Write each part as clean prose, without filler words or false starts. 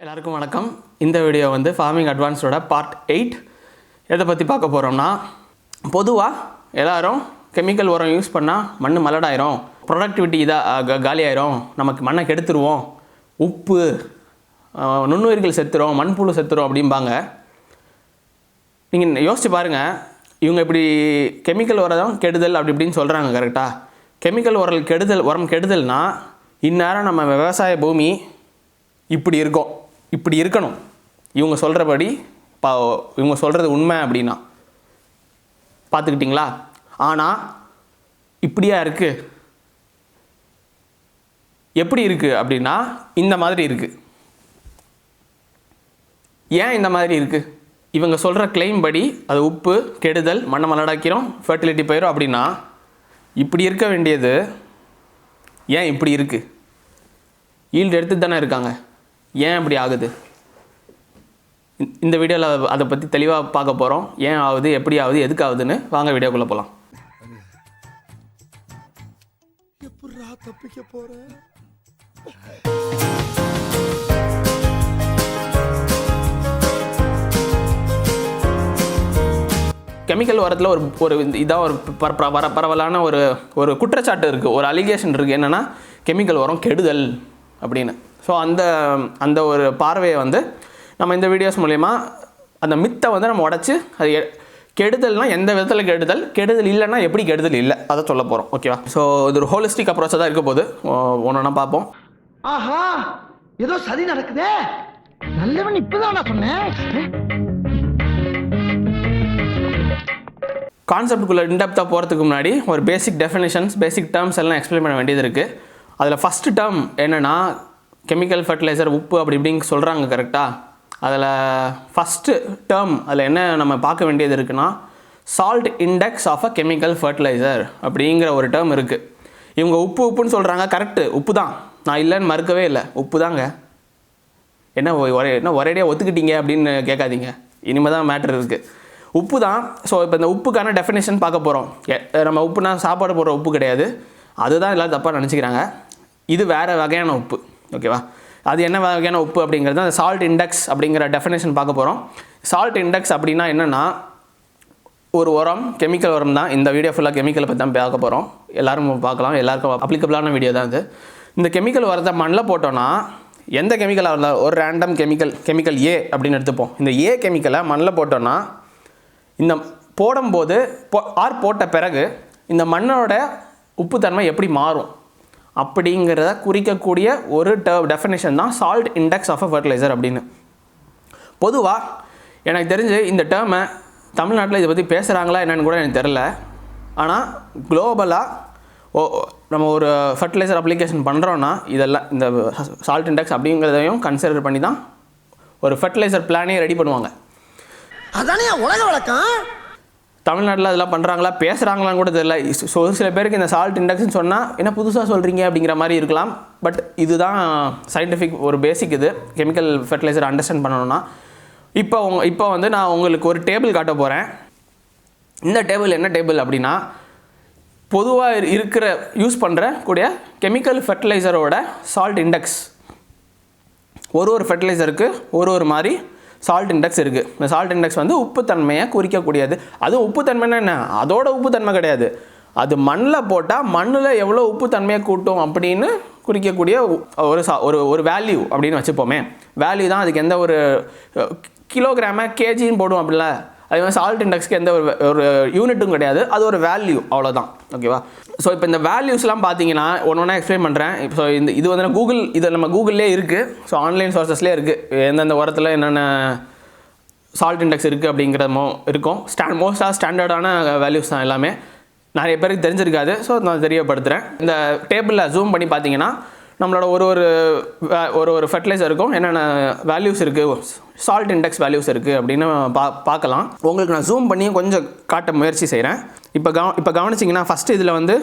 எல்லாருக்கும் வணக்கம். இந்த வீடியோ வந்து ஃபார்மிங் அட்வான்ஸோட பார்ட் 8. எதை பற்றி பார்க்க போகிறோம்னா, பொதுவாக எல்லோரும் கெமிக்கல் உரம் யூஸ் பண்ணால் மண் மலடாயிரும், ப்ரொடக்டிவிட்டி இதாக காலியாயிரும், நமக்கு மண்ணை கெடுத்துருவோம், உப்பு நுண்ணுயிர்கள் செத்துரும், மண்புழு செத்துரும் அப்படிம்பாங்க. நீங்கள் யோசிச்சு பாருங்கள், இவங்க இப்படி கெமிக்கல் உரம் கெடுதல் அப்படி இப்படின்னு சொல்கிறாங்க. கரெக்டாக கெமிக்கல் உரம் கெடுதல்னா இந்நேரம் நம்ம விவசாய பூமி இப்படி இருக்கும், இப்படி இருக்கணும். இவங்க சொல்கிறபடி இவங்க சொல்கிறது உண்மை அப்படின்னா பார்த்துக்கிட்டிங்களா? ஆனால் இப்படியா இருக்குது? எப்படி இருக்குது அப்படின்னா இந்த மாதிரி இருக்குது. ஏன் இந்த மாதிரி இருக்குது? இவங்க சொல்கிற கிளைம் படி அது உப்பு கெடுதல், மண்ணை மலடாக்கிறோம், ஃபர்டிலிட்டி போயிடும் அப்படின்னா இப்படி இருக்க வேண்டியது ஏன் இப்படி இருக்குது? ஈல்டு எடுத்து தானே இருக்காங்க. ஏன் இப்படி ஆகுது? இந்த வீடியோவில் அதை பற்றி தெளிவாக பார்க்க போகிறோம். ஏன் ஆகுது, எப்படி ஆகுது, எதுக்கு ஆகுதுன்னு வாங்க வீடியோக்குள்ளே போகலாம். கெமிக்கல் உரத்தில் ஒரு இதாக ஒரு பரவலான ஒரு குற்றச்சாட்டு இருக்குது, ஒரு அலிகேஷன் இருக்குது. என்னென்னா கெமிக்கல் உரம் கெடுதல் அப்படின்னு. ஸோ அந்த ஒரு பார்வையை வந்து நம்ம இந்த வீடியோஸ் மூலயமா அந்த மித்தை வந்து நம்ம உடச்சி, அது கெடுதல்னால் எந்த விதத்தில் கெடுதல் இல்லைன்னா எப்படி கெடுதல் இல்லை அதை சொல்ல போகிறோம். ஓகேவா? ஸோ இது ஒரு ஹோலிஸ்டிக் அப்ரோச்சாக தான் இருக்க போது. ஒன்றா பார்ப்போம். ஆஹா, ஏதோ சதி நடக்குதே, நல்லவன் இப்பதான் நான் சொன்னேன். கான்செப்டுக்குள்ளே இன்டெப்த்தாக போகிறதுக்கு முன்னாடி ஒரு பேசிக் டெஃபினேஷன்ஸ், பேசிக் டேர்ம்ஸ் எல்லாம் எக்ஸ்பிளைன் பண்ண வேண்டியது இருக்குது. அதில் ஃபஸ்ட்டு டேர்ம் என்னென்னா கெமிக்கல் ஃபர்டிலைசர், உப்பு அப்படி இப்படின்னு சொல்கிறாங்க. கரெக்டாக? அதில் ஃபஸ்ட்டு டேர்ம் அதில் என்ன நம்ம பார்க்க வேண்டியது இருக்குன்னா, salt index of a chemical fertilizer அப்படிங்கிற ஒரு டேர்ம் இருக்குது. இவங்க உப்புன்னு சொல்கிறாங்க. கரெக்டு, உப்பு தான், நான் இல்லைன்னு மறுக்கவே இல்லை, உப்பு தாங்க. என்ன ஒரேடியாக ஒத்துக்கிட்டீங்க அப்படின்னு கேட்காதீங்க, இனிமேல் தான் மேட்ரு இருக்குது. உப்பு தான். ஸோ இப்போ இந்த உப்புக்கான டெஃபினேஷன் பார்க்க போகிறோம். நம்ம உப்புனா சாப்பாடு போடுற உப்பு கிடையாது, அதுதான் எல்லோரும் தப்பாக நினச்சிக்கிறாங்க. இது வேறு வகையான உப்பு. ஓகேவா? அது என்ன வகையான உப்பு அப்படிங்கிறது அந்த சால்ட் இண்டெக்ஸ் அப்படிங்கிற டெஃபினேஷன் பார்க்க போகிறோம். சால்ட் இண்டெக்ஸ் அப்படின்னா என்னென்னா, ஒரு உரம், கெமிக்கல் உரம் தான். இந்த வீடியோ ஃபுல்லாக கெமிக்கலை பற்றி தான் பார்க்க போகிறோம். எல்லோரும் பார்க்கலாம், எல்லாருக்கும் அப்ளிகபிளான வீடியோ தான் இது. இந்த கெமிக்கல் உரத்தை மண்ணில் போட்டோன்னா, எந்த கெமிக்கலாக இருந்தாலும் ஒரு ரேண்டம் கெமிக்கல் ஏ அப்படின்னு எடுத்துப்போம். இந்த ஏ கெமிக்கலை மண்ணில் போட்டோன்னா, இந்த போடும்போது போட்ட பிறகு இந்த மண்ணோட உப்புத்தன்மை எப்படி மாறும் அப்படிங்கிறத குறிக்கக்கூடிய ஒரு டெஃபினேஷன் தான் salt index of a fertilizer அப்படின்னு. பொதுவாக எனக்கு தெரிஞ்சு இந்த டேர்மை தமிழ்நாட்டில் இதை பற்றி பேசுகிறாங்களா என்னென்னு கூட எனக்கு தெரில. ஆனால் குளோபலாக நம்ம ஒரு ஃபர்டிலைசர் அப்ளிகேஷன் பண்ணுறோன்னா இதெல்லாம் இந்த சால்ட் இண்டெக்ஸ் அப்படிங்கிறதையும் கன்சிடர் பண்ணி தான் ஒரு ஃபர்டிலைசர் பிளானே ரெடி பண்ணுவாங்க. அதானே உலக வழக்கம். தமிழ்நாட்டில் அதெல்லாம் பண்ணுறாங்களா, பேசுகிறாங்களான்னு கூட தெரியல. ஸோ ஒரு சில பேருக்கு இந்த சால்ட் இண்டெக்ஸ்னு சொன்னால் என்ன புதுசாக சொல்கிறீங்க அப்படிங்கிற மாதிரி இருக்கலாம். பட் இதுதான் சயின்டிஃபிக் ஒரு பேசிக். இது கெமிக்கல் ஃபர்டிலைசர் அண்டர்ஸ்டாண்ட் பண்ணணும்னா இப்போ வந்து நான் உங்களுக்கு ஒரு டேபிள் காட்ட போகிறேன். இந்த டேபிள் என்ன டேபிள் அப்படின்னா, பொதுவாக யூஸ் பண்ணுற கூடிய கெமிக்கல் ஃபர்டிலைசரோட சால்ட் இண்டெக்ஸ். ஒரு ஃபர்டிலைசருக்கு ஒரு மாதிரி சால்ட் இண்டெக்ஸ் இருக்குது. இந்த சால்ட் இண்டெக்ஸ் வந்து உப்புத்தன்மையை குறிக்கக்கூடியது. அதுவும் உப்புத்தன்மைன்னா என்ன, அதோட உப்புத்தன்மை கிடையாது, அது மண்ணில் போட்டால் மண்ணில் எவ்வளோ உப்புத்தன்மையை கூட்டும் அப்படின்னு குறிக்கக்கூடிய ஒரு வேல்யூ அப்படின்னு வச்சுப்போமே. வேல்யூ தான். அதுக்கு எந்த ஒரு கிலோகிராமை கேஜின்னு போடும் அப்படில. அது மாதிரி சால்ட் இண்டெக்ஸ்க்கு எந்த ஒரு யூனிட்டும் கிடையாது, அது ஒரு வேல்யூ, அவ்வளோதான். ஓகேவா? ஸோ இப்போ இந்த வேல்யூஸ்லாம் பார்த்தீங்கன்னா ஒன்றா எக்ஸ்பிளைன் பண்ணுறேன். ஸோ இது வந்து இது நம்ம கூகுள்லேயே இருக்குது. ஸோ ஆன்லைன் சோர்ஸஸ்லேயே இருக்குது, எந்தெந்த உரத்தில் என்னென்ன சால்ட் இண்டெக்ஸ் இருக்குது அப்படிங்கிறதுமோ இருக்கும். மோஸ்ட்டாக ஸ்டாண்டர்டான வேல்யூஸ் தான் எல்லாமே. நிறைய பேருக்கு தெரிஞ்சிருக்காது. ஸோ நான் தெரியப்படுத்துகிறேன். இந்த டேபிளில் ஜூம் பண்ணி பார்த்தீங்கன்னா நம்மளோட ஒரு ஃபர்டிலைசருக்கும் என்னென்ன வேல்யூஸ் இருக்குது, சால்ட் இண்டெக்ஸ் வேல்யூஸ் இருக்குது அப்படின்னு பார்க்கலாம். உங்களுக்கு நான் ஜூம் பண்ணி கொஞ்சம் காட்ட முயற்சி செய்கிறேன். இப்போ கவனிச்சிங்கன்னா ஃபஸ்ட்டு இதில் வந்து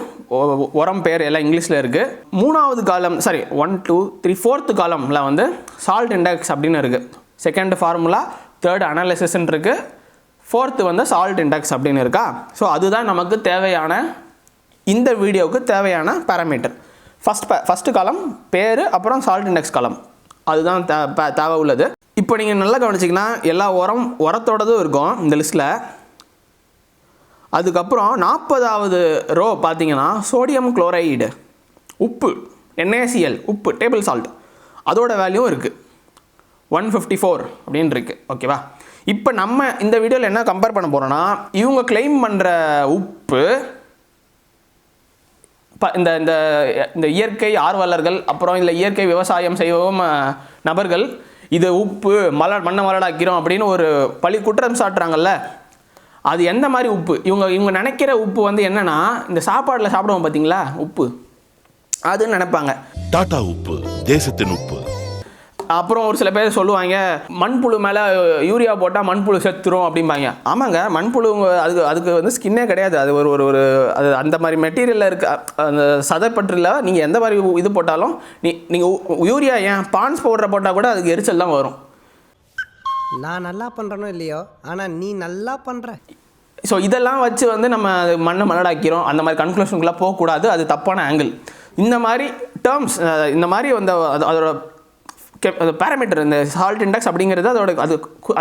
உரம் பேர் எல்லாம் இங்கிலீஷில் இருக்குது. 3வது காலம் 1 2 3 4th காலமில் வந்து சால்ட் இண்டெக்ஸ் அப்படின்னு இருக்குது. 2nd ஃபார்முலா, 3rd அனாலிசிஸ்ன்னு இருக்குது, 4th வந்து சால்ட் இண்டெக்ஸ் அப்படின்னு இருக்கா. ஸோ அதுதான் நமக்கு தேவையான, இந்த வீடியோவுக்கு தேவையான பேராமீட்டர். ஃபஸ்ட்டு காலம் பேர், அப்புறம் சால்ட் இண்டெக்ஸ் காலம். அதுதான் தேவை உள்ளது. இப்போ நீங்கள் நல்லா கவனிச்சிங்கன்னா எல்லா உரத்தோடதும் இருக்கும் இந்த லிஸ்ட்டில். அதுக்கப்புறம் 40வது ரோ பார்த்தீங்கன்னா சோடியம் குளோரைடு உப்பு, NaCl உப்பு, டேபிள் சால்ட், அதோட வேல்யூ இருக்குது 154 அப்படின்னு இருக்குது. ஓகேவா? இப்போ நம்ம இந்த வீடியோவில் என்ன கம்பேர் பண்ண போகிறோன்னா, இவங்க கிளைம் பண்ணுற உப்பு இந்த இந்த இந்த இயற்கை ஆர்வலர்கள் அப்புறம் இல்லை இயற்கை விவசாயம் செய்வோம் நபர்கள் இது உப்பு மண்ணை மலடாக்கிறோம் அப்படின்னு ஒரு பழி குற்றம் சாட்டுறாங்கல்ல, அது எந்த மாதிரி உப்பு? இவங்க நினைக்கிற உப்பு வந்து என்னன்னா, இந்த சாப்பாடில் சாப்பிடுவோம் பார்த்தீங்களா உப்பு, அதுன்னு நினைப்பாங்க. டாடா உப்பு, தேசத்தின் உப்பு. அப்புறம் ஒரு சில பேர் சொல்லுவாங்க மண்புழு மேலே யூரியா போட்டால் மண்புழு செத்துரும் அப்படிம்பாங்க. ஆமாங்க, மண்புழு அதுக்கு வந்து ஸ்கின்னே கிடையாது. அது ஒரு அது அந்த மாதிரி மெட்டீரியலில் இருக்க அந்த சதைப்பற்றில் நீங்கள் எந்த மாதிரி இது போட்டாலும் நீங்கள் யூரியா ஏன் பான்ஸ் பவுடரை போட்டால் கூட அதுக்கு எரிச்சல் தான் வரும். நான் நல்லா பண்ணுறனோ இல்லையோ, ஆனால் நீ நல்லா பண்ணுற. ஸோ இதெல்லாம் வச்சு வந்து நம்ம மண்ணை மலடாக்கிறோம் அந்த மாதிரி கன்க்ளூஷனுக்குலாம் போகக்கூடாது. அது தப்பான ஆங்கிள். இந்த மாதிரி டேர்ம்ஸ், இந்த மாதிரி வந்து அதோட பேராமீட்டர், இந்த சால்ட் இண்டெக்ஸ் அப்படிங்கிறது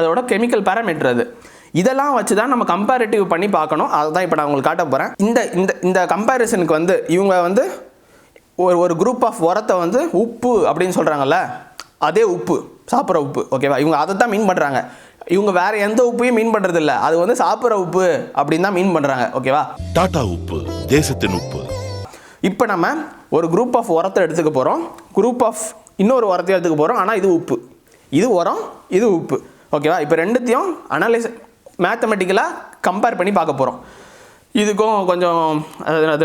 அதோட கெமிக்கல் பேராமீட்டர். அது இதெல்லாம் வச்சு தான் நம்ம கம்பேரிட்டிவ் பண்ணி பார்க்கணும். அதுதான் இப்போ நான் உங்களுக்கு காட்ட போகிறேன். இந்த கம்பேரிசனுக்கு வந்து இவங்க வந்து ஒரு குரூப் ஆஃப் உரத்தை வந்து உப்பு அப்படின்னு சொல்கிறாங்கல்ல, அதே உப்பு, சாப்பிட்ற உப்பு. ஓகேவா? இவங்க அதை தான் மீன் பண்ணுறாங்க. இவங்க வேற எந்த உப்பையும் மீன் பண்ணுறது இல்லை, அது வந்து சாப்பிட்ற உப்பு அப்படின்னு தான் மீன் பண்ணுறாங்க. ஓகேவா? டாடா உப்பு, தேசத்தின் உப்பு. இப்போ நம்ம ஒரு குரூப் ஆஃப் உரத்தை எடுத்துக்க போகிறோம், குரூப் ஆஃப் இன்னொரு உரத்தையும் எடுத்துக்க போகிறோம். ஆனால் இது உப்பு, இது உரம், இது உப்பு. ஓகேவா? இப்போ ரெண்டுத்தையும் மேத்தமெட்டிக்கலாக கம்பேர் பண்ணி பார்க்க போகிறோம். இதுக்கும் கொஞ்சம்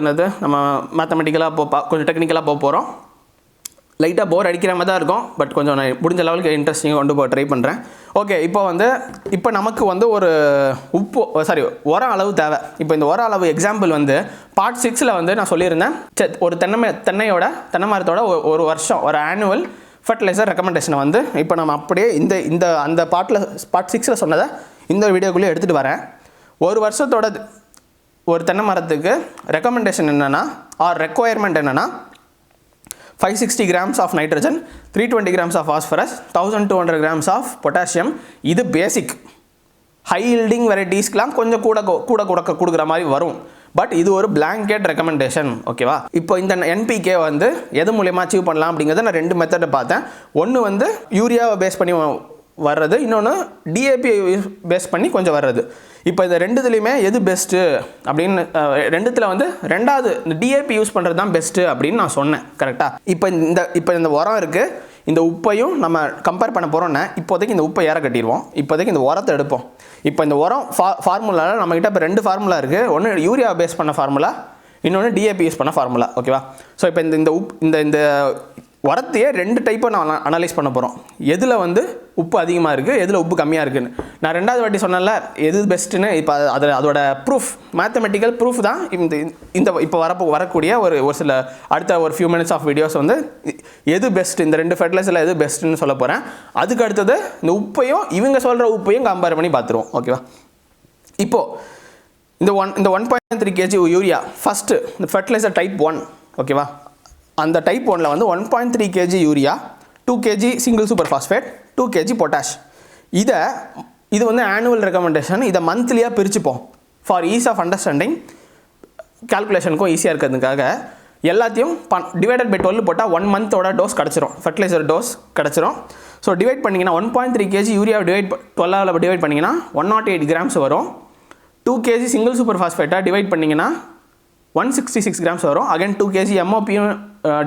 என்னது நம்ம மேத்தமெட்டிக்கலாக கொஞ்சம் டெக்னிக்கலாக போக போகிறோம். லைட்டாக போர் அடிக்கிற மாதிரி தான் இருக்கும், பட் கொஞ்சம் நான் முடிஞ்ச லெவலுக்கு இன்ட்ரெஸ்டிங்காக கொண்டு போக ட்ரை பண்ணுறேன். ஓகே, இப்போ நமக்கு வந்து ஒரு உரம் அளவு தேவை. இப்போ இந்த உர அளவு எக்ஸாம்பிள் வந்து பார்ட் 6ல் வந்து நான் சொல்லியிருந்தேன், ஒரு தென்னை மரத்தோட ஒரு வருஷம் ஒரு ஆனுவல் ஃபர்டிலைசர் ரெக்கமெண்டேஷனை வந்து இப்போ நம்ம அப்படியே அந்த பார்ட் 6ல் சொன்னதை இந்த வீடியோக்குள்ளே எடுத்துகிட்டு வரேன். ஒரு வருஷத்தோட ஒரு தென்னை மரத்துக்கு ரெக்கமெண்டேஷன் என்னென்னா, ரெக்குவயர்மெண்ட் என்னென்னா 560 grams of nitrogen, 320 grams of phosphorus, 1200 grams of potassium. இது பேசிக். ஹை யீல்டிங் வெரைட்டிஸ்க்கெலாம் கொஞ்சம் கூட கொடுக்குற மாதிரி வரும். பட் இது ஒரு பிளாங்கெட் ரெக்கமெண்டேஷன். ஓகேவா? இப்போ இந்த NPK வந்து எது மூலயமா அச்சீவ் பண்ணலாம் அப்படிங்கிறத நான் 2 மெத்தடை பார்த்தேன். ஒன்று வந்து யூரியாவை பேஸ் பண்ணி வர்றது, இன்னொன்று DAP பேஸ் பண்ணி கொஞ்சம் வர்றது. இப்போ இந்த ரெண்டுத்துலேயுமே எது பெஸ்ட்டு அப்படின்னு ரெண்டுத்தில் வந்து ரெண்டாவது இந்த DAP யூஸ் பண்ணுறது தான் பெஸ்ட்டு அப்படின்னு நான் சொன்னேன். கரெக்டாக? இப்போ இந்த உரம் இருக்குது, இந்த உப்பையும் நம்ம கம்பேர் பண்ண போகிறோன்னா இப்போதைக்கு இந்த உப்பை ஏற கட்டிடுவோம். இப்போதைக்கு இந்த உரத்தை எடுப்போம். இப்போ இந்த உரம் ஃபார்முலாவில் நம்மக்கிட்ட இப்போ 2 ஃபார்முலா இருக்குது. ஒன்று யூரியா பேஸ் பண்ண ஃபார்முலா, இன்னொன்று DAP யூஸ் பண்ண ஃபார்முலா. ஓகேவா? ஸோ இப்போ இந்த உரத்தையே 2 டைப்பை நான் அனலைஸ் பண்ண போகிறோம். எதில் வந்து உப்பு அதிகமாக இருக்குது, எதில் உப்பு கம்மியாக இருக்குதுன்னு. நான் 2வது வாட்டி சொன்னேன்ல எது பெஸ்ட்டுன்னு. இப்போ அதோட ப்ரூஃப், மேத்தமெட்டிக்கல் ப்ரூஃப் தான் இப்போ வரக்கூடிய ஒரு சில அடுத்த ஒரு ஃபியூ மினிட்ஸ் ஆஃப் வீடியோஸ் வந்து எது பெஸ்ட், இந்த 2 ஃபர்டிலைசரில் எது பெஸ்ட்டுன்னு சொல்ல போகிறேன். அதுக்கு அடுத்தது இந்த உப்பையும் இவங்க சொல்கிற உப்பையும் கம்பேர் பண்ணி பார்த்துருவோம். ஓகேவா? இப்போது இந்த 1.3 kg யூரியா ஃபஸ்ட்டு இந்த ஃபர்டிலைசர் டைப் 1. ஓகேவா? அந்த டைப் 1ல் வந்து 1.3 kg urea, 2 kg single super phosphate, 2 kg potash. இது வந்து ஆனுவல் ரெக்கமெண்டேஷன். இதை மந்த்லியாக பிரிச்சுப்போம் ஃபார் ஈஸ் ஆஃப் அண்டர்ஸ்டாண்டிங். கால்குலேஷனுக்கும் ஈஸியாக இருக்கிறதுக்காக எல்லாத்தையும் டிவைடட் பை 12 போட்டால் 1 மந்தோட டோஸ் கிடச்சிரும், ஃபர்டிலைசர் டோஸ் கிடச்சிரும். ஸோ டிவைட் பண்ணிங்கன்னா 1.3 kg யூரியா 12ஆல் டிவைட் பண்ணிங்கன்னா 108 grams வரும். 2 kg சிங்கிள் சூப்பர் ஃபாஸ்பேட்டாக டிவைட் பண்ணிங்கன்னா 166 grams வரும். அகைன் 2 kg MOPயும்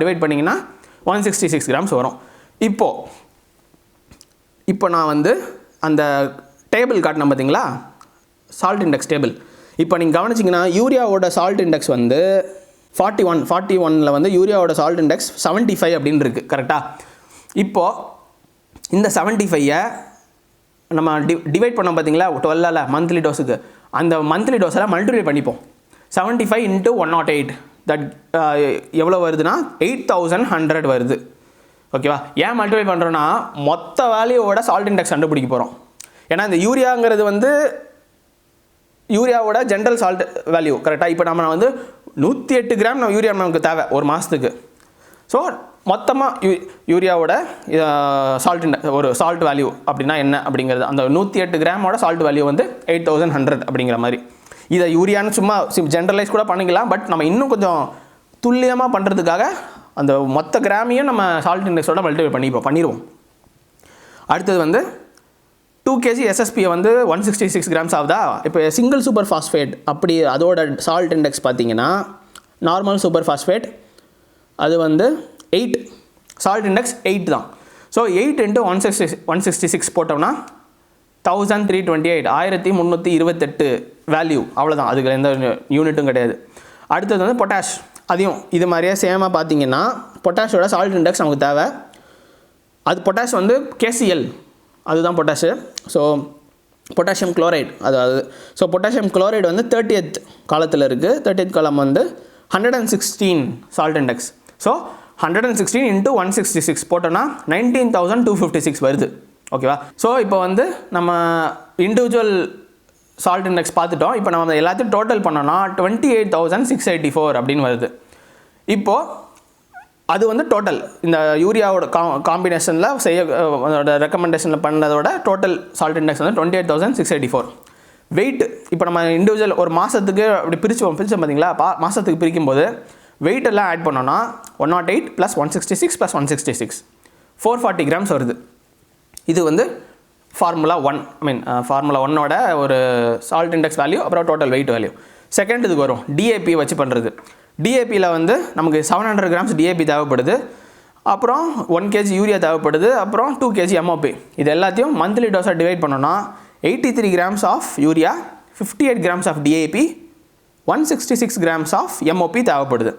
டிவைட் பண்ணிங்கன்னா 166 grams வரும். இப்போ நான் வந்து அந்த டேபிள் காட்டினேன் பார்த்தீங்களா, சால்ட் இண்டெக்ஸ் டேபிள். இப்போ நீங்கள் கவனிச்சிங்கன்னா யூரியாவோட சால்ட் இண்டெக்ஸ் வந்து 41ல் வந்து யூரியாவோட சால்ட் இண்டெக்ஸ் 75 அப்படின்னு இருக்குது. கரெக்டாக? இப்போது இந்த 75ஐ நம்ம டிவைட் பண்ணோம் பார்த்தீங்களா 12ஆல் மந்த்லி டோஸுக்கு. அந்த மந்த்லி டோஸெல்லாம் மல்டிப்ளை பண்ணிப்போம். 75 × 108 தட் எவ்வளோ வருதுன்னா 8100 வருது. ஓகேவா? ஏன் மல்டிப்ளை பண்ணுறோன்னா மொத்த வேல்யூவோட சால்ட் இண்டெக்ஸ் கண்டுபிடிக்க போகிறோம். ஏன்னா இந்த யூரியாங்கிறது வந்து யூரியாவோட ஜென்ரல் சால்ட் வேல்யூ. கரெக்டாக? இப்போ நம்ம வந்து 108 கிராம் யூரியா நமக்கு தேவை ஒரு மாதத்துக்கு. ஸோ மொத்தமாக யூரியாவோட சால்ட் ஒரு சால்ட் வேல்யூ அப்படின்னா என்ன அப்படிங்கிறது, அந்த 108 கிராமோட சால்ட் வேல்யூ வந்து 8100 அப்படிங்கிற மாதிரி. இதை யூரியான்னு சும்மா ஜென்ரலைஸ் கூட பண்ணிக்கலாம். பட் நம்ம இன்னும் கொஞ்சம் துல்லியமாக பண்ணுறதுக்காக அந்த மொத்த கிராமையும் நம்ம சால்ட் இண்டெக்ஸோட மல்டிப்ளை பண்ணிடுவோம். அடுத்தது வந்து 2 kg எஸ்எஸ்பியை வந்து 166 கிராம்ஸ் ஆகுதா. இப்போ சிங்கிள் சூப்பர் ஃபாஸ்ஃபேட் அப்படி அதோட சால்ட் இண்டெக்ஸ் பார்த்தீங்கன்னா நார்மல் சூப்பர் ஃபாஸ்ஃபேட் அது வந்து 8, சால்ட் இண்டெக்ஸ் 8 தான். ஸோ 8 × 166 போட்டோம்னா 1328 1328 வேல்யூ, அவ்வளோதான். அதுக்கு எந்த யூனிட்டும் கிடையாது. அடுத்தது வந்து பொட்டாஷ், அதையும் இது மாதிரியே சேமாக பார்த்தீங்கன்னா பொட்டாஷோட சால்ட் இண்டெக்ஸ் நமக்கு தேவை. அது பொட்டாஷ் வந்து KCl அதுதான் பொட்டாஷு. ஸோ பொட்டாசியம் குளோரைடு அதாவது ஸோ பொட்டாசியம் குளோரைடு வந்து 30th காலத்தில் இருக்குது. 30th காலம் வந்து 116 சால்ட் இண்டெக்ஸ். ஸோ 116 × 166 போட்டோன்னா 19256 வருது. ஓகேவா. ஸோ இப்போ வந்து நம்ம இண்டிவிஜுவல் சால்ட் இண்டெக்ஸ் பார்த்துட்டோம். இப்போ நம்ம எல்லாத்தையும் டோட்டல் பண்ணோன்னா 28684 அப்படின்னு வருது. இப்போது அது வந்து டோட்டல் இந்த யூரியாவோட காம்பினேஷனில் ரெக்கமெண்டேஷனில் பண்ணதோட டோட்டல் சால்ட் இண்டெக்ஸ் வந்து 28684. வெயிட் இப்போ நம்ம இண்டிவிஜுவல் ஒரு மாதத்துக்கு அப்படி பிரித்தோம் பார்த்தீங்களா. மாதத்துக்கு பிரிக்கும்போது வெயிட் எல்லாம் ஆட் பண்ணோன்னா 108 + 166 + 166 440 கிராம்ஸ் வருது. இது வந்து ஃபார்முலா 1 ஃபார்முலா 1ஓட ஒரு சால்ட் இண்டெக்ஸ் வேல்யூ, அப்புறம் டோட்டல் வெயிட் வேல்யூ. செகண்ட் இதுக்கு வரும் டிஏபி வச்சு பண்ணுறது. டிஏபியில் வந்து நமக்கு 700 கிராம்ஸ் டிஏபி தேவைப்படுது, அப்புறம் 1 kg யூரியா தேவைப்படுது, அப்புறம் 2 kg எம்ஓபி. இது எல்லாத்தையும் மந்த்லி டோஸாக டிவைட் பண்ணோன்னா 83 grams of urea, 58 grams of DAP, 166 grams of MOP தேவைப்படுது.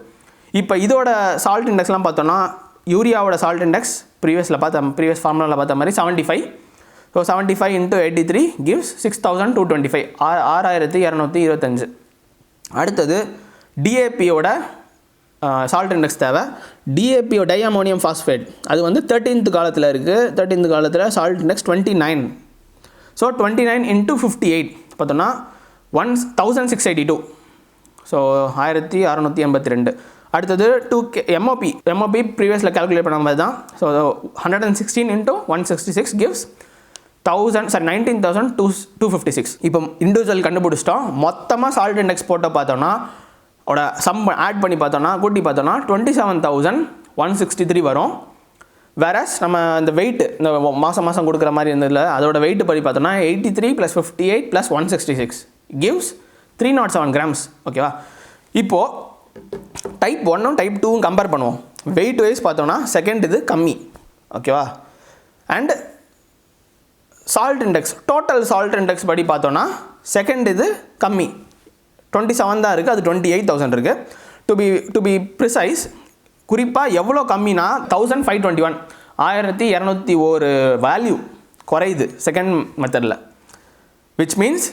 இப்போ இதோட சால்ட் இண்டெக்ஸ்லாம் பார்த்தோன்னா யூரியாவோட சால்ட் இண்டெக்ஸ் ப்ரீவியஸ் ஃபார்முலாவில் பார்த்த மாதிரி 75. So 75 × 83 gives 6225 6225. அடுத்தது டிஏபியோட சால்ட் இண்டெக்ஸ் தேவை. டிஏபியோ டைஅமோனியம் ஃபாஸ்ஃபேட் அது வந்து 13th காலத்தில் இருக்குது. 13th காலத்தில் சால்ட் இண்டெக்ஸ் 29. ஸோ 29 × 58 பார்த்தோன்னா 1682. ஸோ 1682. அடுத்தது 2 எம்ஓபி ப்ரீவியஸில் கால்குலேட் பண்ண மாதிரி தான். So 116 × 166 gives 19,256. இப்போ இண்டிவிஜுவல் கண்டுபிடிச்சிட்டோம். மொத்தமாக சால்ட் இண்டெக்ஸ் போட்டு பார்த்தோன்னா சம் ஆட் பண்ணி பார்த்தோன்னா கூட்டி பார்த்தோன்னா 27,163 வரும். வேறஸ் நம்ம இந்த வெயிட் இந்த மாதம் கொடுக்குற மாதிரி இருந்ததில்ல, அதோட வெயிட் படி பார்த்தோன்னா 83 + 58 + 166 gives 307 கிராம்ஸ். ஓகேவா. இப்போது டைப் 1ம் டைப் 2ம் கம்பேர் பண்ணுவோம். வெயிட் வைஸ் பார்த்தோன்னா செகண்ட் இது கம்மி. ஓகேவா. And salt index total salt index படி பார்த்தோன்னா செகண்ட் இது கம்மி 27 தான் இருக்குது, அது 28,000 இருக்குது. டு பி ப்ரிசைஸ் குறிப்பாக எவ்வளோ கம்மினா 1521 1201 வேல்யூ குறையுது செகண்ட் மெத்தடில். விச் மீன்ஸ்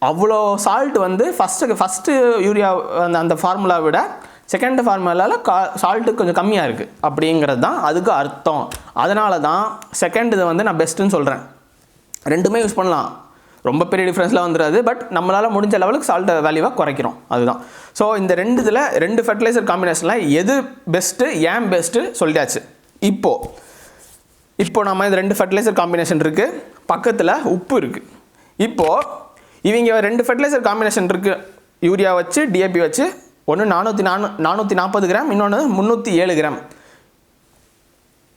அவ்வளோ சால்ட் வந்து ஃபஸ்ட்டு யூரியா அந்த ஃபார்முலா விட செகண்ட் ஃபார்முலாவில் சால்ட்டு கொஞ்சம் கம்மியாக இருக்குது அப்படிங்கிறது தான் அதுக்கு அர்த்தம். அதனால தான் செகண்ட் இது வந்து நான் பெஸ்ட்டுன்னு சொல்கிறேன். ரெண்டுமே யூஸ் பண்ணலாம், ரொம்ப பெரிய டிஃப்ரென்ஸ்லாம் வந்துடாது. பட் நம்மளால் முடிஞ்ச லெவலுக்கு சால்ட் வேல்யூவாக குறைக்கிறோம், அதுதான். ஸோ இந்த ரெண்டு ஃபர்டிலைசர் காம்பினேஷனில் எது பெஸ்ட்டு ஏன் பெஸ்ட்டு சொல்லியாச்சு. இப்போது நம்ம இந்த 2 ஃபர்டிலைசர் காம்பினேஷன் இருக்குது, பக்கத்தில் உப்பு இருக்குது. இப்போது இவங்க 2 ஃபர்டிலைசர் காம்பினேஷன் இருக்குது, யூரியா வச்சு டிஏபி வச்சு. ஒன்று 440 கிராம், இன்னொன்று 307 கிராம்.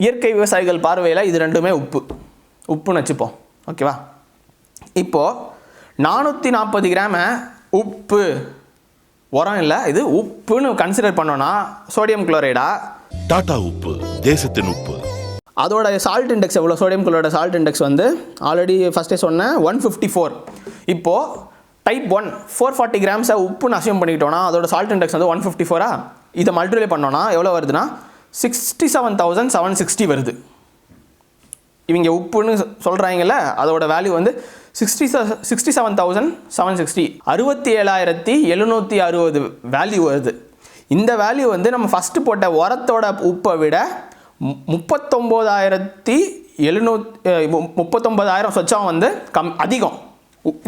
இயற்கை விவசாயிகள் பார்வையில் இது ரெண்டுமே உப்புன்னு வச்சுப்போம். ஓகேவா. இப்போது 440 கிராமை உப்பு உரம் இல்லை, இது உப்புன்னு கன்சிடர் பண்ணோன்னா சோடியம் குளோரைடா டாடா உப்பு, தேசத்தின் உப்பு. அதோட சால்ட் இண்டெக்ஸ் எவ்வளோ? சோடியம் குளோரைட சால்ட் இண்டெக்ஸ் வந்து ஆல்ரெடி ஃபஸ்ட்டே சொன்னேன் 154. இப்போது டைப் 1 440 கிராம்ஸை உப்புன்னு அசியூம் பண்ணிக்கிட்டோன்னா அதோட சால்ட் இண்டெக்ஸ் வந்து 154. இதை மல்டிப்ளை பண்ணோன்னா எவ்வளோ வருதுன்னா 67,760 வருது. இவங்க உப்புன்னு சொல்கிறாங்கல்ல, அதோட வேல்யூ வந்து 67,760 67,760 வேல்யூ வருது. இந்த வேல்யூ வந்து நம்ம ஃபஸ்ட்டு போட்ட உரத்தோட உப்பை விட 39,700 சொச்சம் வந்து அதிகம்.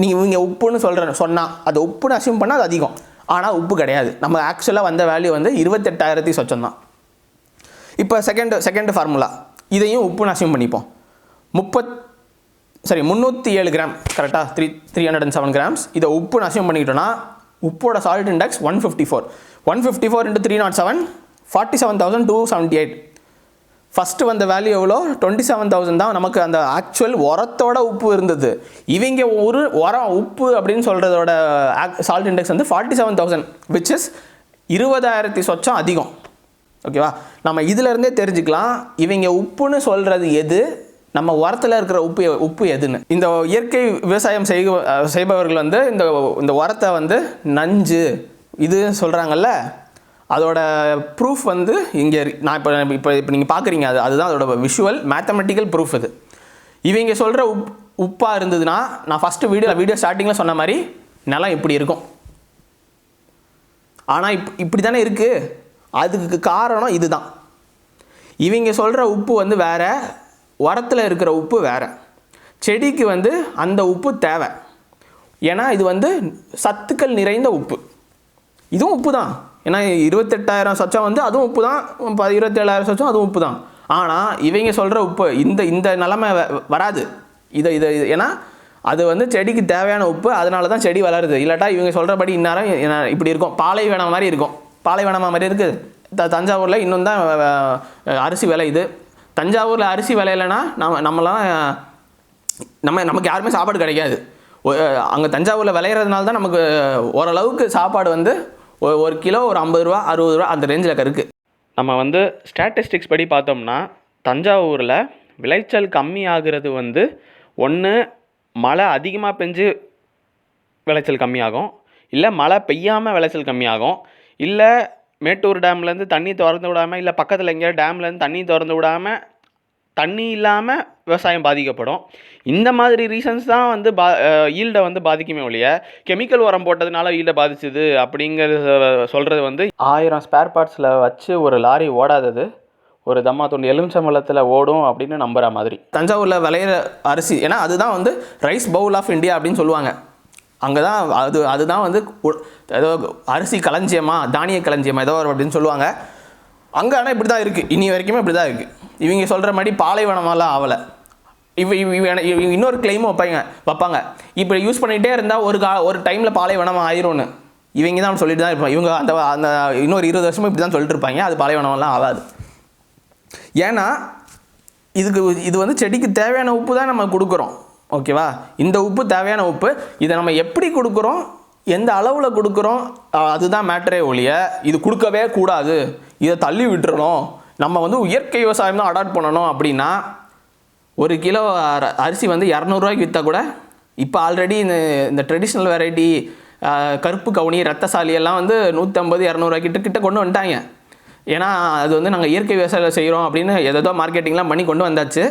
நீங்கள் இவங்க உப்புன்னு சொன்னால் அது உப்புன்னு அசியூம் பண்ணால் அது அதிகம், ஆனால் உப்பு கிடையாது. நம்ம ஆக்சுவலாக வந்த வேல்யூ வந்து 28,000 சொச்சம் தான். இப்போ செகண்ட் ஃபார்முலா இதையும் உப்புன்னு அசியூம் பண்ணிப்போம். 307 கிராம் கரெக்டாக 307 கிராம்ஸ் இதை உப்புன்னு அசியூம் பண்ணிக்கிட்டோன்னா உப்போட சால்ட் இண்டெக்ஸ் 154 into 307 47,278. ஃபஸ்ட்டு வந்த வேல்யூ எவ்வளோ 27,000 தான் நமக்கு அந்த ஆக்சுவல் உரத்தோட உப்பு இருந்தது. இவங்க ஒரு உரம் உப்பு அப்படின்னு சொல்கிறதோட சால்ட் இண்டெக்ஸ் வந்து 47,000 which is 20,000 சொச்சம் அதிகம். ஓகேவா, நம்ம இதிலேருந்தே தெரிஞ்சுக்கலாம் இவங்க உப்புன்னு சொல்கிறது எது, நம்ம உரத்தில் இருக்கிற உப்பு எதுன்னு. இந்த இயற்கை விவசாயம் செய்பவர்கள் வந்து இந்த உரத்தை வந்து நஞ்சு இது சொல்கிறாங்கல்ல, அதோட ப்ரூஃப் வந்து இங்கே நான் இப்போ நீங்கள் பார்க்குறீங்க, அதுதான் அதோட விஷுவல் மேத்தமெட்டிக்கல் ப்ரூஃப். இது இவங்க சொல்கிற உப்பாக இருந்ததுன்னா நான் ஃபஸ்ட்டு வீடியோ ஸ்டார்டிங்கில் சொன்ன மாதிரி நிலம் இப்படி இருக்கும். ஆனால் இப்படி தானே இருக்குது. அதுக்கு காரணம் இதுதான். இவங்க சொல்கிற உப்பு வந்து வேறு, உரத்தில் இருக்கிற உப்பு வேறு. செடிக்கு வந்து அந்த உப்பு தேவை. ஏன்னா இது வந்து சத்துக்கள் நிறைந்த உப்பு. இதுவும் உப்பு தான். ஏன்னா 28,000 சொச்சம் வந்து அதுவும் உப்பு தான், 27,000 சொச்சம் அதுவும் உப்பு தான். ஆனால் இவங்க சொல்கிற உப்பு இந்த நிலைமை வராது. இதை ஏன்னா அது வந்து செடிக்கு தேவையான உப்பு, அதனால தான் செடி வளருது. இல்லாட்டா இவங்க சொல்கிறபடி இந்நேரம் இப்படி இருக்கும், பாலைவனம் மாதிரி இருக்கும். பாலைவனமாக மாதிரி இருக்குது. தஞ்சாவூரில் இன்னும் தான் அரிசி விளையுது. தஞ்சாவூரில் அரிசி விளையலைன்னா நமக்கு யாருமே சாப்பாடு கிடைக்காது. அங்கே தஞ்சாவூரில் விளையிறதுனால தான் நமக்கு ஓரளவுக்கு சாப்பாடு வந்து ஒரு கிலோ ஒரு 50 ரூபா 60 ரூபா அந்த ரேஞ்சில் இருக்குது. நம்ம வந்து ஸ்டாட்டிஸ்டிக்ஸ் படி பார்த்தோம்னா தஞ்சாவூரில் விளைச்சல் கம்மி ஆகிறது வந்து ஒன்று மழை அதிகமாக பெஞ்சு விளைச்சல் கம்மியாகும், இல்லை மழை பெய்யாமல் விளைச்சல் கம்மியாகும், இல்லை மேட்டூர் டேம்லேருந்து தண்ணி திறந்து விடாமல், இல்லை பக்கத்தில் எங்கேயாவது டேம்லேருந்து தண்ணி திறந்து விடாமல் தண்ணி இல்லாமல் விவசாயம் பாதிக்கப்படும். இந்த மாதிரி ரீசன்ஸ் தான் வந்து ஈல்டை வந்து பாதிக்குமே ஒழிய கெமிக்கல் உரம் போட்டதுனால ஈல்டை பாதிச்சுது அப்படிங்கிறது சொல்கிறது வந்து 1000 ஸ்பேர் பார்ட்ஸில் வச்சு ஒரு லாரி ஓடாதது ஒரு தம்மா தொண்டு எலுமிச்சம்பழத்தில் ஓடும் அப்படின்னு நம்புகிற மாதிரி. தஞ்சாவூரில் விளையிற அரிசி, ஏன்னா அதுதான் வந்து ரைஸ் பவுல் ஆஃப் இந்தியா அப்படின்னு சொல்லுவாங்க. அங்கே தான் அதுதான் வந்து ஏதோ அரிசி களஞ்சியமா தானிய களஞ்சியமா ஏதோ அப்படின்னு சொல்லுவாங்க. அங்கே ஆனால் இப்படி தான் இருக்குது, இனி வரைக்குமே இப்படி தான் இருக்குது. இவங்க சொல்கிற மாதிரி பாலைவனமாலாம் ஆகலை. இன்னொரு கிளைமும் வைப்பாங்க, இப்போ யூஸ் பண்ணிகிட்டே இருந்தால் ஒரு டைமில் பாலைவனமாக ஆயிரும்னு. இவங்க தான் சொல்லிட்டு தான் இருப்பாங்க. இவங்க அந்த இன்னொரு 20 வருஷமும் இப்படி தான் சொல்லிட்டு இருப்பாங்க. அது பாலைவனம்லாம் ஆகாது. ஏன்னா இது வந்து செடிக்கு தேவையான உப்பு தான் நம்ம கொடுக்குறோம். ஓகேவா, இந்த உப்பு தேவையான உப்பு. இதை நம்ம எப்படி கொடுக்குறோம், எந்த அளவில் கொடுக்குறோம், அதுதான் மேட்டரே ஒழிய இது கொடுக்கவே கூடாது, இதை தள்ளி விட்டுறணும், நம்ம வந்து இயற்கை விவசாயம் தான் அடாப்ட் பண்ணணும் அப்படின்னா ஒரு கிலோ அரிசி வந்து 200 ரூபாய்க்கு விற்றா கூட இப்போ ஆல்ரெடி இந்த ட்ரெடிஷ்னல் வெரைட்டி கருப்பு கவுனி ரத்தசாலி எல்லாம் வந்து 150-200 ரூபாய்க்கு கிட்ட கொண்டு வந்துட்டாங்க. ஏன்னா அது வந்து நாங்கள் இயற்கை விவசாயம் செய்கிறோம் அப்படின்னு ஏதோ மார்க்கெட்டிங்லாம் பண்ணி கொண்டு வந்தாச்சு.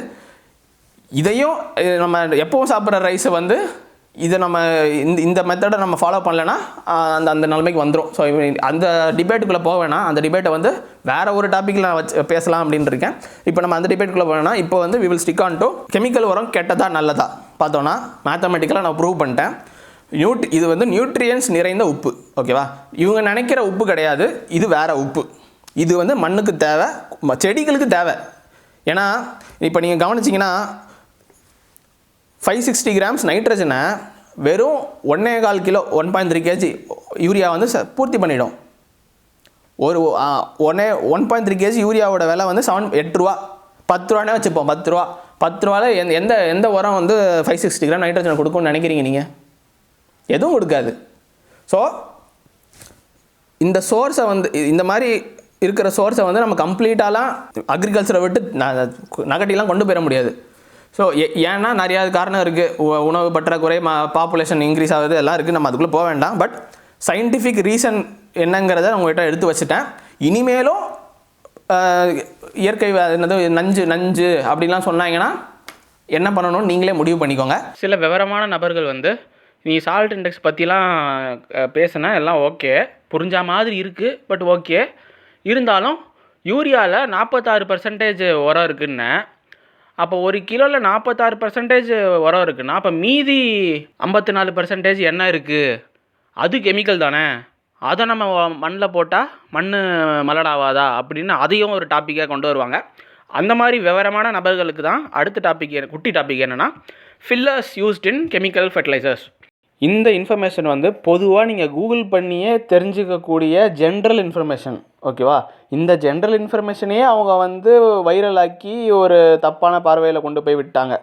இதையும் நம்ம எப்போவும் சாப்பிட்ற ரைஸை வந்து இதை நம்ம இந்த மெத்தடை நம்ம ஃபாலோ பண்ணலைன்னா அந்த நிலைமைக்கு வந்துடும். ஸோ அந்த டிபேட்டுக்குள்ளே போக வேணாம். அந்த டிபேட்டை வந்து வேறு ஒரு டாப்பிக்கில் நான் பேசலாம் அப்படின்னு இருக்கேன். இப்போ நம்ம அந்த டிபேட்டுக்குள்ளே போவேன்னா இப்போ வந்து we will stick on to chemical உரம் கெட்டதா நல்லதா பார்த்தோன்னா மேத்தமெட்டிக்கலாக நான் ப்ரூவ் பண்ணிட்டேன். இது வந்து நியூட்ரியன்ஸ் நிறைந்த உப்பு. ஓகேவா, இவங்க நினைக்கிற உப்பு கிடையாது, இது வேறு உப்பு. இது வந்து மண்ணுக்கு தேவை, செடிகளுக்கு தேவை. ஏன்னா இப்போ நீங்கள் கவனிச்சிங்கன்னா 560 கிராம்ஸ் நைட்ரஜனை வெறும் 1.25 கிலோ 1.3 kg யூரியா வந்து பூர்த்தி பண்ணிடும். ஒரு 1.3 kg யூரியாவோட விலை வந்து 8 ரூபா 10 ரூபானே வச்சுப்போம். 10 ரூபாவில் எந்த உரம் வந்து 560 கிராம் நைட்ரஜனை கொடுக்கும்னு நினைக்கிறீங்க நீங்கள்? எதுவும் கொடுக்காது. ஸோ இந்த சோர்ஸை வந்து இந்த மாதிரி இருக்கிற சோர்ஸை வந்து நம்ம கம்ப்ளீட்டாலாம் அக்ரிகல்ச்சரை விட்டு நகட்டிலாம் கொண்டு போயிட முடியாது. ஸோ ஏன்னா நிறையா காரணம் இருக்குது. உணவு பற்றாக்குறை, பாப்புலேஷன் இன்க்ரீஸ் ஆகுது, எல்லாம் இருக்குது. நம்ம அதுக்குள்ளே போக வேண்டாம். பட் சயின்டிஃபிக் ரீசன் என்னங்கிறத உங்கள்கிட்ட எடுத்து வச்சுட்டேன். இனிமேலும் இயற்கை என்னது நஞ்சு அப்படின்லாம் சொன்னாங்கன்னா என்ன பண்ணணும்னு நீங்களே முடிவு பண்ணிக்கோங்க. சில விவரமான நபர்கள் வந்து நீ சால்ட் இண்டெக்ஸ் பற்றிலாம் பேசினா எல்லாம் ஓகே, புரிஞ்ச மாதிரி இருக்குது, பட் ஓகே இருந்தாலும் யூரியாவில் 46% உரம் இருக்குன்னு. அப்போ ஒரு கிலோவில் 46% உரம் இருக்குன்னா அப்போ மீதி 54% என்ன இருக்குது? அது கெமிக்கல் தானே. அதை நம்ம மண்ணில் போட்டால் மண் மலடாவாதா அப்படின்னு அதையும் ஒரு டாப்பிக்காக கொண்டு வருவாங்க. அந்த மாதிரி விவரமான நபர்களுக்கு தான் அடுத்த டாபிக், குட்டி டாபிக் என்னென்னா fillers used in chemical fertilisers. இந்த இன்ஃபர்மேஷன் வந்து பொதுவாக நீங்கள் கூகுள் பண்ணியே தெரிஞ்சுக்கக்கூடிய ஜென்ரல் இன்ஃபர்மேஷன். ஓகேவா? இந்த ஜென்ரல் இன்ஃபர்மேஷனையே அவங்க வந்து வைரலாக்கி ஒரு தப்பான பார்வையில் கொண்டு போய் விட்டாங்க.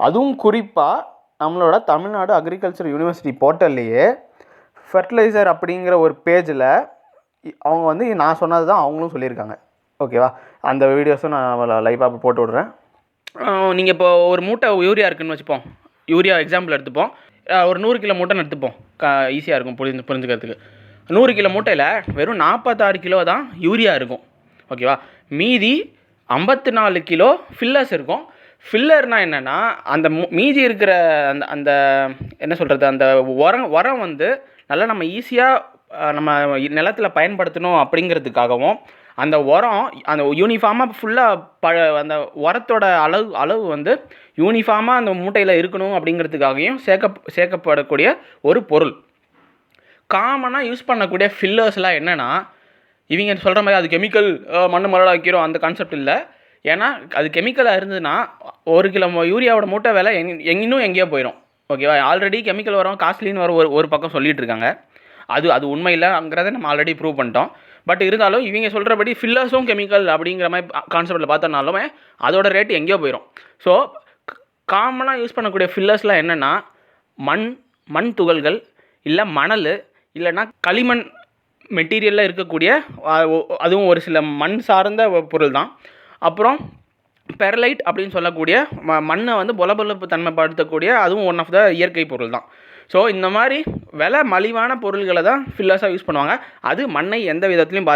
அதுவும் குறிப்பாக நம்மளோட தமிழ்நாடு அக்ரிகல்ச்சர் யூனிவர்சிட்டி போர்ட்டல்லையே ஃபர்டிலைசர் அப்படிங்கிற ஒரு பேஜில் அவங்க வந்து நான் சொன்னது தான் அவங்களும் சொல்லியிருக்காங்க. ஓகேவா? அந்த வீடியோஸும் நான் லைவாக போட்டு விட்றேன். நீங்கள் இப்போ ஒரு மூட்டை யூரியா இருக்குதுன்னு வச்சுப்போம். யூரியா எக்ஸாம்பிள் எடுத்துப்போம். ஒரு 100 கிலோ மூட்டைன்னு எடுத்துப்போம். ஈஸியாக இருக்கும் புரிஞ்சுக்கிறதுக்கு. 100 கிலோ மூட்டையில் வெறும் 46 கிலோ தான் யூரியா இருக்கும். ஓகேவா? மீதி 54 கிலோ ஃபில்லர்ஸ் இருக்கும். ஃபில்லர்னால் என்னென்னா அந்த மீதி இருக்கிற அந்த அந்த என்ன சொல்கிறது, அந்த உரம் வந்து நல்லா நம்ம ஈஸியாக நம்ம நிலத்தில் பயன்படுத்தணும் அப்படிங்கிறதுக்காகவும், அந்த உரம் அந்த யூனிஃபார்மாக ஃபுல்லாக அந்த உரத்தோட அளவு வந்து யூனிஃபார்மாக அந்த மூட்டையில் இருக்கணும் அப்படிங்கிறதுக்காகவும் சேர்க்கப்படக்கூடிய ஒரு பொருள். காமனாக யூஸ் பண்ணக்கூடிய ஃபில்லர்ஸ்லாம் என்னென்னா, இவங்க சொல்கிற மாதிரி அது கெமிக்கல் மண் மலடாக்கிறோம் அந்த கான்செப்ட் இல்லை. ஏன்னா அது கெமிக்கலாக இருந்ததுன்னா 1 கிலோ யூரியாவோட மூட்டை விலை இன்னும் எங்கேயோ போயிடும். ஓகேவா? ஆல்ரெடி கெமிக்கல் உரம் காஸ்ட்லின்னு ஒரு பக்கம் சொல்லிகிட்டு இருக்காங்க. அது உண்மை இல்லைங்கிறத நம்ம ஆல்ரெடி ப்ரூவ் பண்ணிட்டோம். பட் இருந்தாலும் இவங்க சொல்கிறபடி ஃபில்லர்ஸும் கெமிக்கல் அப்படிங்கிற மாதிரி கான்செப்டில் பார்த்தோன்னாலுமே அதோட ரேட் எங்கேயோ போயிடும். ஸோ காமனாக யூஸ் பண்ணக்கூடிய ஃபில்லர்ஸ்லாம் என்னென்னா மண் துகள்கள், இல்லை மணல், இல்லைன்னா களிமண் மெட்டீரியலில் இருக்கக்கூடிய அதுவும் ஒரு சில மண் சார்ந்த பொருள் தான். அப்புறம் பெர்லைட் அப்படின்னு சொல்லக்கூடிய மண்ணை வந்து பொலபொலப்பு தன்மைப்படுத்தக்கூடிய அதுவும் ஒன் ஆஃப் த இயற்கை பொருள் தான். ஸோ இந்த மாதிரி விலை மலிவான பொருள்களை தான் ஃபில்லர்ஸாக யூஸ் பண்ணுவாங்க. அது மண்ணை எந்த விதத்துலையும்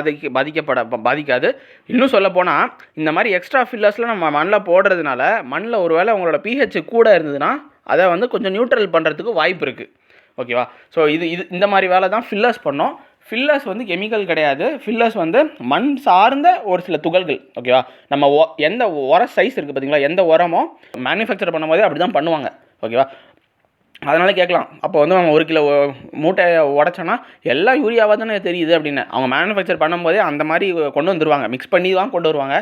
பாதிக்காது. இன்னும் சொல்லப்போனால் இந்த மாதிரி எக்ஸ்ட்ரா ஃபில்லர்ஸில் நம்ம மண்ணில் போடுறதுனால மண்ணில் ஒரு வேளை உங்களோட pH கூட இருந்ததுன்னா அதை வந்து கொஞ்சம் நியூட்ரல் பண்ணுறதுக்கு வாய்ப்பு இருக்குது. ஓகேவா? ஸோ இது இந்த மாதிரி வேலை தான் ஃபில்லர்ஸ் பண்ணோம். ஃபில்லர்ஸ் வந்து கெமிக்கல் கிடையாது. ஃபில்லர்ஸ் வந்து மண் சார்ந்த ஒரு சில துகள்கள். ஓகேவா? நம்ம எந்த உர சைஸ் இருக்குது பார்த்தீங்களா, எந்த உரமோ மேனுஃபேக்சர் பண்ணும்போதே அப்படி தான் பண்ணுவாங்க. ஓகேவா? அதனால் கேட்கலாம், அப்போ வந்து நம்ம 1 கிலோ மூட்டையை உடச்சோன்னா எல்லாம் யூரியாவாக தானே தெரியுது அப்படின்னு. அவங்க மேனுஃபேக்சர் பண்ணும்போதே அந்த மாதிரி கொண்டு வந்துருவாங்க, மிக்ஸ் பண்ணி தான் கொண்டு வருவாங்க.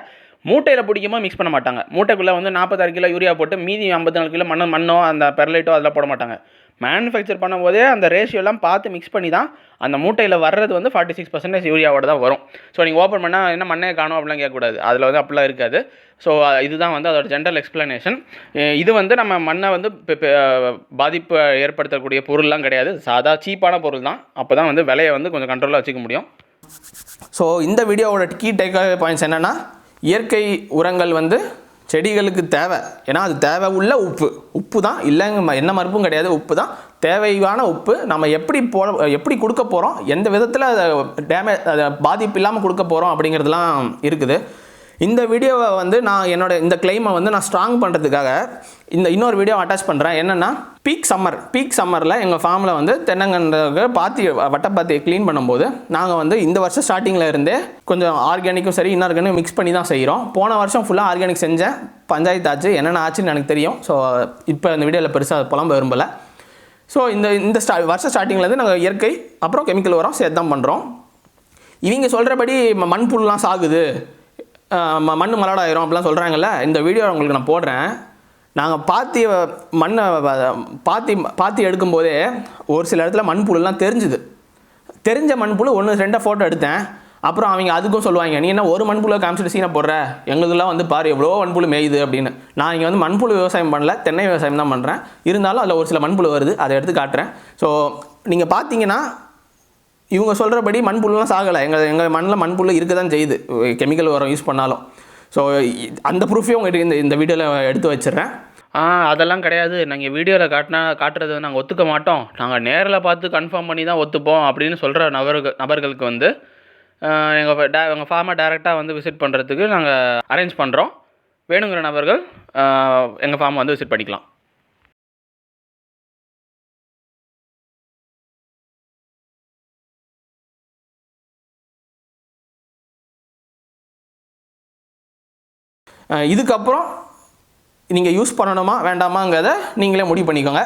மூட்டையில் பிடிக்கும்போது மிக்ஸ் பண்ண மாட்டாங்க. மூட்டைக்குள்ளே வந்து 46 கிலோ யூரியா போட்டு மீதி 54 கிலோ மண்ணோ அந்த பெர்லைட்டோ அதெல்லாம் போட மாட்டாங்க. மேனுஃபேக்சர் பண்ணும்போதே அந்த ரேஷியோலாம் பார்த்து மிக்ஸ் பண்ணி தான் அந்த மூட்டையில் வர்றது வந்து 46% யூரியாவோட தான் வரும். ஸோ நீங்கள் ஓப்பன் பண்ணால் என்ன மண்ணே காணும் அப்படிலாம் கேட்கக்கூடாது. அதில் வந்து அப்படிலாம் இருக்காது. ஸோ இதுதான் வந்து அதோட ஜென்ரல் எக்ஸ்ப்ளனேஷன். இது வந்து நம்ம மண்ணை வந்து பாதிப்பு ஏற்படுத்தக்கூடிய பொருள்லாம் கிடையாது. சாதா சீப்பான பொருள் தான். அப்போ தான் வந்து விலையை வந்து கொஞ்சம் கண்ட்ரோலாக வச்சுக்க முடியும். ஸோ இந்த வீடியோவோட கீ டேக்அவே பாயிண்ட்ஸ் என்னென்னா, இயற்கை உரங்கள் வந்து செடிகளுக்கு தேவை. ஏன்னா அது தேவை உள்ள உப்பு தான், இல்லைங்க என்ன மறுப்பும் கிடையாது. உப்பு தான் தேவையான உப்பு. நம்ம எப்படி கொடுக்க போகிறோம், எந்த விதத்தில் அதை பாதிப்பு இல்லாமல் கொடுக்க போகிறோம் அப்படிங்கிறதுலாம் இருக்குது. இந்த வீடியோவை வந்து நான் இந்த கிளைமை வந்து நான் ஸ்ட்ராங் பண்ணுறதுக்காக இன்னொரு வீடியோ அட்டாச் பண்ணுறேன். என்னென்னா பீக் சம்மரில் எங்கள் ஃபார்மில் வந்து தென்னங்கன்று வட்டப்பாத்தியை க்ளீன் பண்ணும்போது நாங்கள் வந்து இந்த வருஷம் ஸ்டார்டிங்கில் இருந்தே கொஞ்சம் ஆர்கானிக்கும் சரி இன்ஆர்கானிக்கும் மிக்ஸ் பண்ணி தான் செய்கிறோம். போன வருஷம் ஃபுல்லாக ஆர்கானிக் செஞ்சேன். பஞ்சாயத்து ஆச்சு, என்னென்ன ஆச்சுன்னு எனக்கு தெரியும். ஸோ இப்போ இந்த வீடியோவில் பெருசாக புலம்ப விரும்பலை. ஸோ இந்த வருஷம் ஸ்டார்டிங்லேருந்து நாங்கள் இயற்கை அப்புறம் கெமிக்கல் உரம் சேர்த்து தான் பண்ணுறோம். இவங்க சொல்கிறபடி மண்புல்லாம் சாகுது, மண் மலடாயிரும் அப்படிலாம் சொல்கிறாங்கல்ல. இந்த வீடியோ உங்களுக்கு நான் போடுறேன். நாங்கள் மண்ணை பாத்தி எடுக்கும்போதே ஒரு சில இடத்துல மண்புழுலாம் தெரிஞ்ச மண்புழு 1-2 ஃபோட்டோ எடுத்தேன். அப்புறம் அவங்க அதுக்கும் சொல்லுவாங்க, நீ என்ன ஒரு மண்புழு காமிச்சிட்டு சீனை போடுற, எங்களுக்கெல்லாம் வந்து பாரு எவ்வளோ மண்புழு மேயுது அப்படின்னு. நான் இங்கே வந்து மண்புழு விவசாயம் பண்ணல, தென்னை விவசாயம் தான் பண்ணுறேன். இருந்தாலும் அதில் ஒரு சில மண்புழு வருது, அதை எடுத்து காட்டுறேன். ஸோ நீங்கள் பார்த்தீங்கன்னா இவங்க சொல்கிறபடி மண்புழுலாம் சாகலை. எங்கள் மண்ணில் மண்புழு இருக்க தான் செய்யுது கெமிக்கல் உரம் யூஸ் பண்ணாலும். ஸோ அந்த ப்ரூஃபையும் உங்கள்கிட்ட இந்த வீடியோவில் எடுத்து வச்சிடுறேன். அதெல்லாம் கிடையாது, நாங்கள் வீடியோவில் காட்டுறதை நாங்கள் ஒத்துக்க மாட்டோம், நாங்கள் நேரில் பார்த்து கன்ஃபார்ம் பண்ணி தான் ஒத்துப்போம் அப்படின்னு சொல்கிற நபர்களுக்கு வந்து எங்கள் ஃபார்மை டைரெக்டாக வந்து விசிட் பண்ணுறதுக்கு நாங்கள் அரேஞ்ச் பண்ணுறோம். வேணுங்கிற நபர்கள் எங்கள் ஃபார்மை வந்து விசிட் பண்ணிக்கலாம். இதுக்கப்புறம் நீங்கள் யூஸ் பண்ணணுமா வேண்டாமாங்கிறத நீங்களே முடிவு பண்ணிக்கோங்க.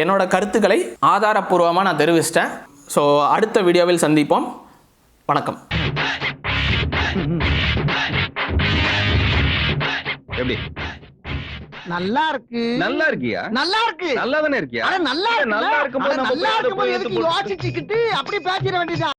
என்னோட கருத்துக்களை ஆதாரப்பூர்வமாக நான் தெரிவிச்சிட்டேன். ஸோ அடுத்த வீடியோவில் சந்திப்போம். வணக்கம். எப்படி நல்லா இருக்கு. நல்லா இருக்கியா? நல்லா இருக்கு. நல்லா தானே இருக்கியா? நல்லா நல்லா இருக்கும்போது நல்லா இருக்கும்போது எதுக்கு யோசிச்சுக்கிட்டு அப்படி பேசிட வேண்டியதா?